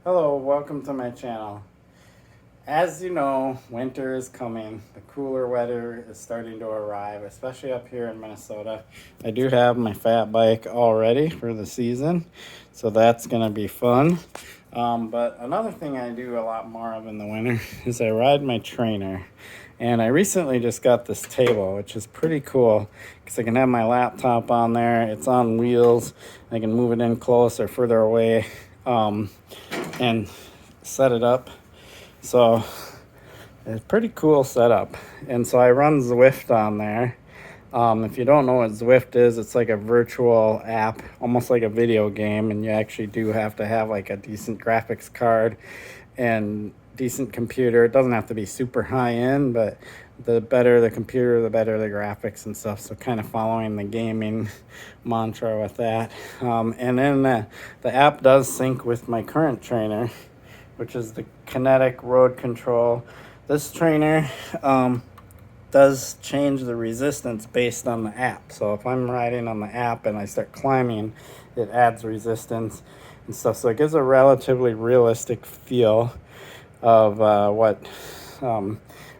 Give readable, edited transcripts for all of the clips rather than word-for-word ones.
Hello, welcome to my channel. As you know, winter is coming. The cooler weather is starting to arrive, especially up here in Minnesota. I do have my fat bike all ready for the season, so that's going to be fun. But another thing I do a lot more of in the winter is I ride my trainer. And I recently just got this table, which is pretty cool because I can have my laptop on there. It's on wheels. I can move it in close or further away. And set it up. So it's pretty cool setup. And so I run Zwift on there. If you don't know what Zwift is, it's like a virtual app, almost like a video game, and you actually do have to have like a decent graphics card and decent computer. It doesn't have to be super high end, but the better the computer, the better the graphics and stuff. So kind of following the gaming mantra with that. And then the app does sync with my current trainer, which is the Kinetic Road Control. This trainer does change the resistance based on the app. So if I'm riding on the app and I start climbing, it adds resistance and stuff. So it gives a relatively realistic feel of what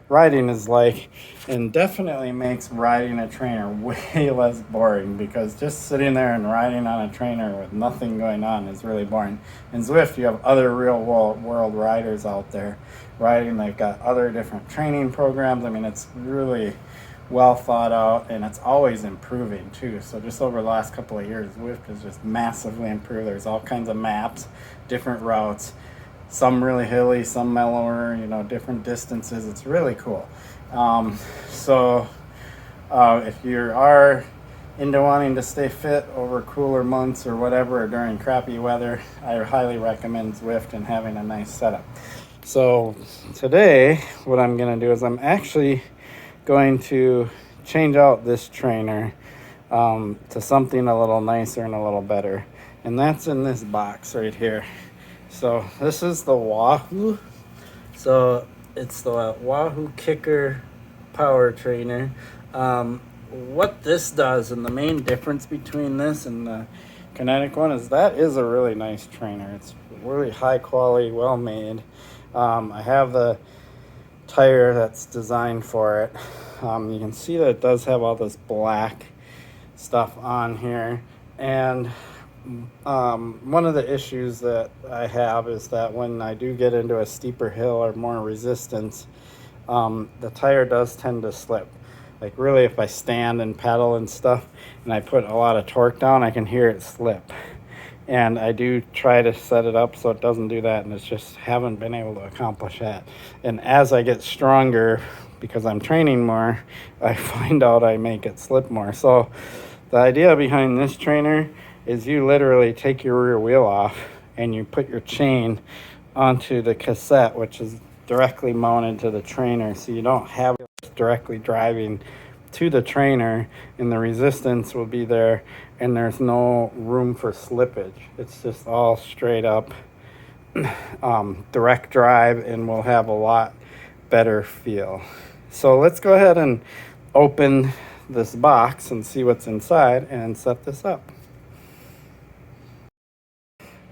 riding is like, and definitely makes riding a trainer way less boring, because just sitting there and riding on a trainer with nothing going on is really boring. In Zwift, you have other real world riders out there riding. They've got other different training programs. I mean, it's really well thought out, and it's always improving too. So just over the last couple of years, Zwift has just massively improved. There's all kinds of maps, different routes, some really hilly, some mellower, different distances. It's really cool. If you are into wanting to stay fit over cooler months or whatever, or during crappy weather, I highly recommend Zwift and having a nice setup. So today, what I'm going to do is I'm actually going to change out this trainer to something a little nicer and a little better. And that's in this box right here. So this is the Wahoo. So it's the Wahoo Kickr power trainer. What this does, and the main difference between this and the Kinetic one, is that is a really nice trainer. It's really high quality, well made. I have the tire that's designed for it. You can see that it does have all this black stuff on here, and one of the issues that I have is that when I do get into a steeper hill or more resistance, the tire does tend to slip. Like really, if I stand and pedal and stuff and I put a lot of torque down, I can hear it slip. And I do try to set it up so it doesn't do that, and it's just haven't been able to accomplish that. And as I get stronger, because I'm training more, I find out I make it slip more. So the idea behind this trainer is you literally take your rear wheel off and you put your chain onto the cassette, which is directly mounted to the trainer, so you don't have it directly driving to the trainer, and the resistance will be there, and there's no room for slippage. It's just all straight up direct drive, and will have a lot better feel. So let's go ahead and open this box and see what's inside and set this up.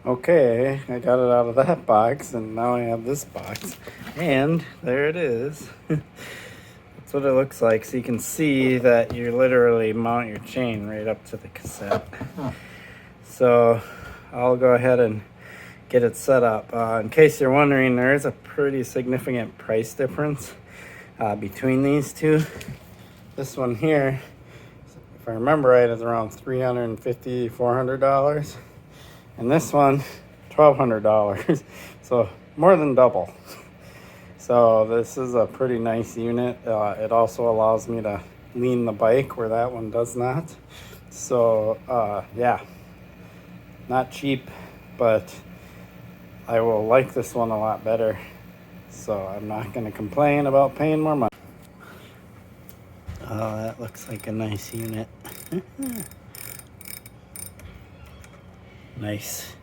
Okay, I got it out of that box, and now I have this box, and there it is. That's what it looks like. So you can see that you literally mount your chain right up to the cassette. So I'll go ahead and get it set up. In case you're wondering, there is a pretty significant price difference between these two. This one here, if I remember right, is around $350, $400. And this one, $1,200, so more than double. So this is a pretty nice unit. It also allows me to lean the bike where that one does not. So yeah, not cheap, but I will like this one a lot better. So I'm not going to complain about paying more money. Oh, that looks like a nice unit. Nice.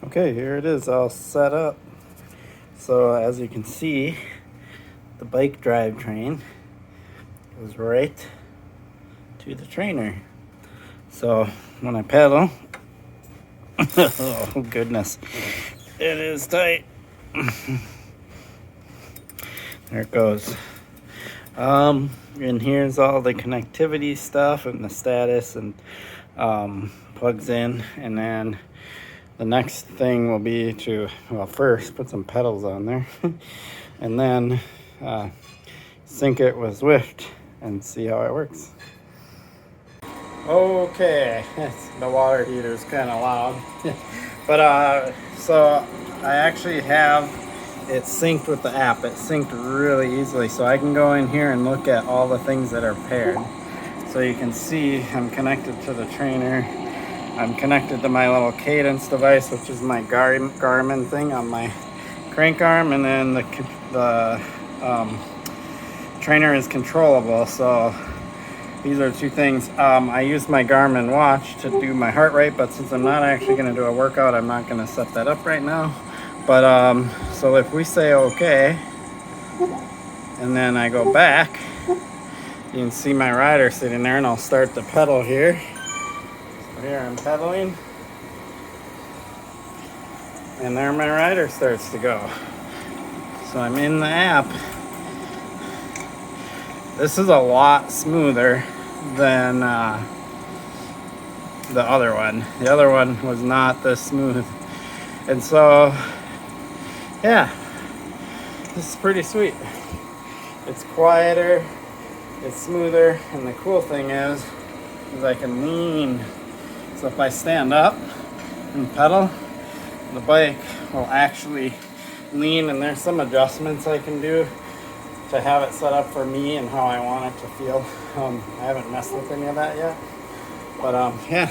Okay, here it is all set up. So as you can see, the bike drivetrain goes right to the trainer. So when I pedal, oh goodness, it is tight. There it goes. And here's all the connectivity stuff and the status, and plugs in. And then the next thing will be to, well, first put some pedals on there and then sync it with Zwift and see how it works. Okay, the water heater is kind of loud. But so I actually have it synced with the app. It's synced really easily, so I can go in here and look at all the things that are paired. So you can see I'm connected to the trainer. I'm connected to my little cadence device, which is my Garmin thing on my crank arm, and then the trainer is controllable. So these are two things. I use my Garmin watch to do my heart rate, but since I'm not actually going to do a workout, I'm not going to set that up right now. But so if we say okay, and then I go back, you can see my rider sitting there, and I'll start the pedal here. So here I'm pedaling, and there my rider starts to go. So I'm in the app. This is a lot smoother than the other one. The other one was not this smooth. And so, yeah, this is pretty sweet. It's quieter, it's smoother, and the cool thing is I can lean. So if I stand up and pedal, the bike will actually lean, and there's some adjustments I can do to have it set up for me and how I want it to feel. I haven't messed with any of that yet, but yeah,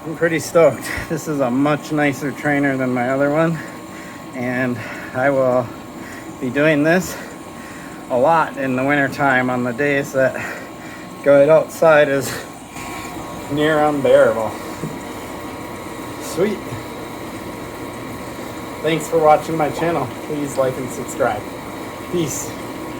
I'm pretty stoked. This is a much nicer trainer than my other one, and I will be doing this a lot in the winter time on the days that going outside is near unbearable. Sweet. Thanks for watching my channel. Please like and subscribe. Peace.